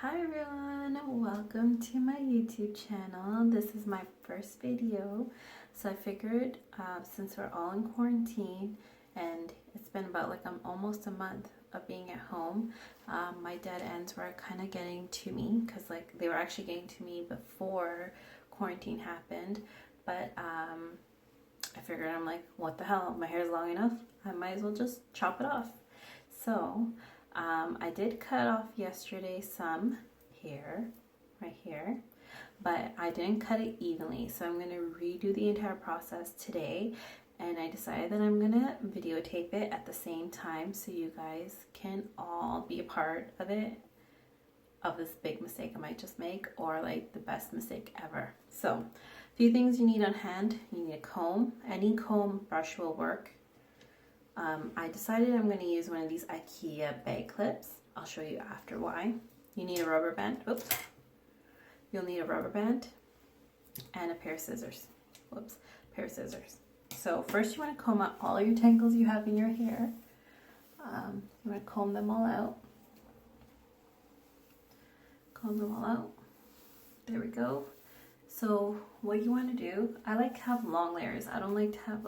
Hi everyone, welcome to my YouTube channel. This is my first video, so I figured since we're all in quarantine and it's been about almost a month of being at home, my dead ends were kind of getting to me because they were actually getting to me before quarantine happened, but I figured I'm like, what the hell, my hair's long enough, I might as well just chop it off. So I did cut off yesterday some hair right here, but I didn't cut it evenly, so I'm going to redo the entire process today, and I decided that I'm going to videotape it at the same time so you guys can all be a part of it, of this big mistake I might just make, or like the best mistake ever. So a few things you need on hand. You need a comb. Any comb brush will work. I decided I'm going to use one of these IKEA bag clips. I'll show you after why. You need a rubber band. Oops. You'll need a rubber band and a pair of scissors. Whoops. Pair of scissors. So first you want to comb out all your tangles you have in your hair. You want to comb them all out. Comb them all out. There we go. So what you want to do, I like to have long layers. I don't like to have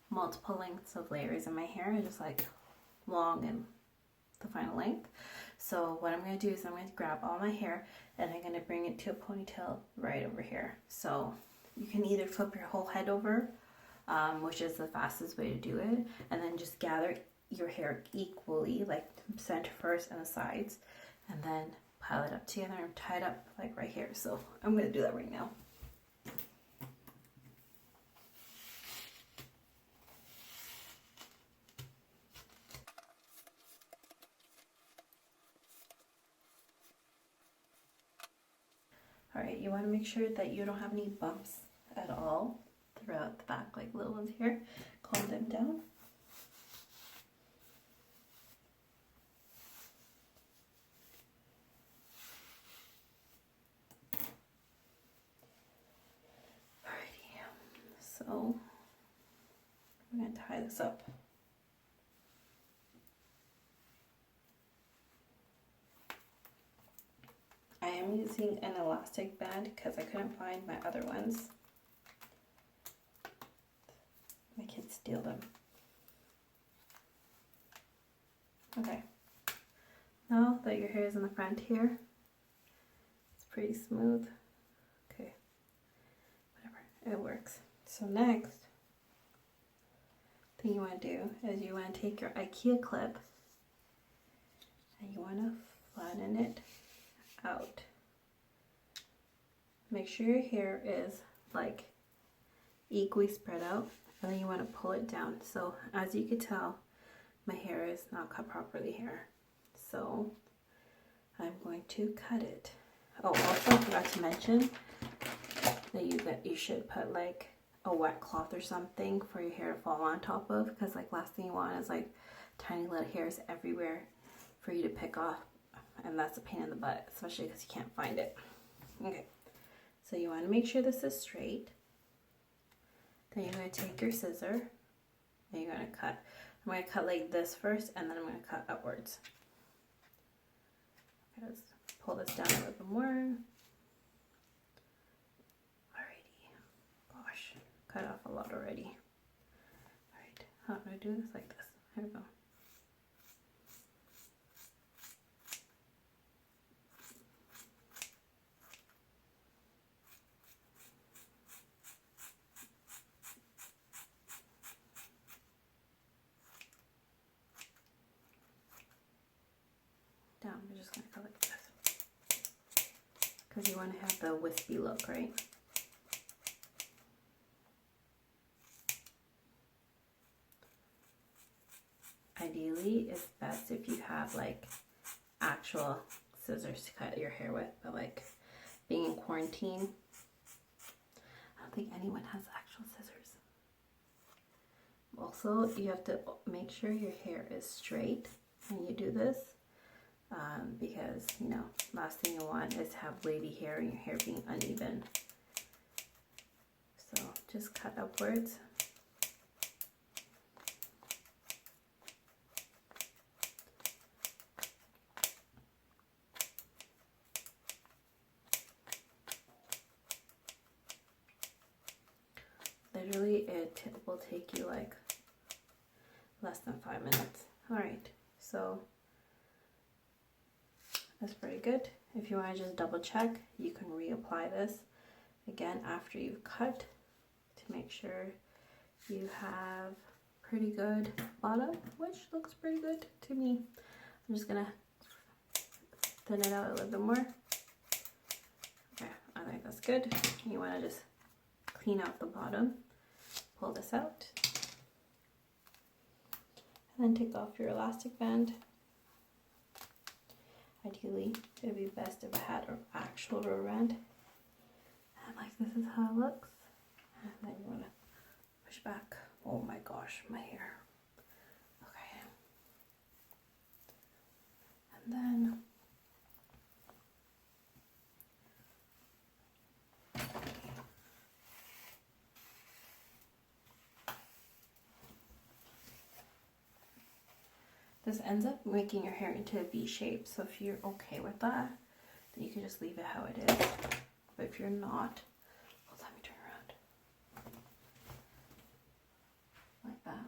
multiple lengths of layers in my hair. I just like long and the final length. So what I'm going to do is I'm going to grab all my hair and I'm going to bring it to a ponytail right over here. So you can either flip your whole head over, which is the fastest way to do it, and then just gather your hair equally, like center first and the sides, and then pile it up together and tie it up like right here. So I'm going to do that right now. Alright, you want to make sure that you don't have any bumps at all throughout the back, like little ones here. Comb them down. Alrighty, so I'm going to tie this up. I am using an elastic band because I couldn't find my other ones. My kids steal them. Okay. Now that your hair is in the front here, it's pretty smooth. Okay. Whatever. It works. So next thing you want to do is you want to take your IKEA clip and you want to flatten it out. Make sure your hair is equally spread out, and then you want to pull it down. So as you can tell, my hair is not cut properly here, so I'm going to cut it. Oh, also I forgot to mention that you should put a wet cloth or something for your hair to fall on top of, because last thing you want is tiny little hairs everywhere for you to pick off, and that's a pain in the butt, especially because you can't find it. Okay, so you want to make sure this is straight. Then you're going to take your scissor and you're going to cut. I'm going to cut like this first, and then I'm going to cut upwards. Okay, let's pull this down a little bit more. Alrighty. Gosh, cut off a lot already. Alright, how do I do this? Like this. Here we go. Down, we're just going to cut like this. Because you want to have the wispy look, right? Ideally, it's best if you have actual scissors to cut your hair with, but being in quarantine, I don't think anyone has actual scissors. Also, you have to make sure your hair is straight when you do this, because last thing you want is to have wavy hair and your hair being uneven. So just cut upwards. will take you like less than 5 minutes. Alright, so that's pretty good. If you want to just double check, you can reapply this again after you've cut to make sure you have pretty good bottom, which looks pretty good to me. I'm just gonna thin it out a little bit more. Okay, I think that's good. You want to just clean out the bottom, pull this out, and then take off your elastic band. Ideally, it would be best if I had an actual rubber band. And like this is how it looks. And then you want to push back. Oh my gosh, my hair. Okay. And then this ends up making your hair into a V shape, so if you're okay with that, then you can just leave it how it is. But if you're not, well, let me turn around. Like that.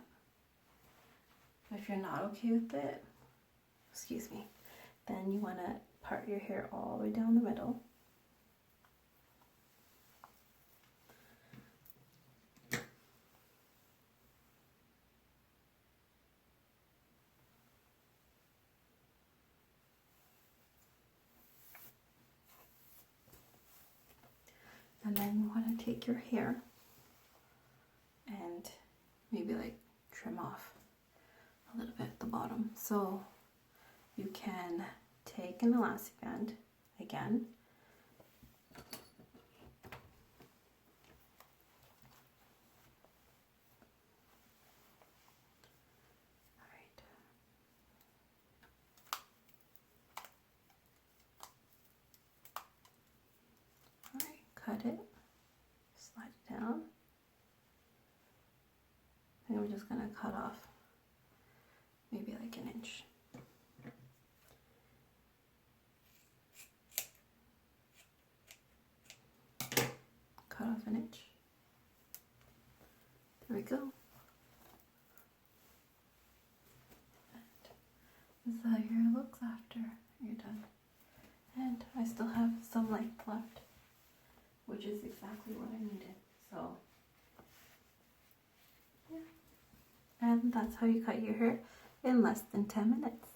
But if you're not okay with it, excuse me, then you want to part your hair all the way down the middle. And then you want to take your hair and maybe like trim off a little bit at the bottom. So you can take an elastic band again. Cut it, slide it down, and we're just going to cut off maybe like an inch. Cut off an inch. There we go. And this is how your hair looks after you're done. And I still have some length left, which is exactly what I needed. So, yeah. And that's how you cut your hair in less than 10 minutes.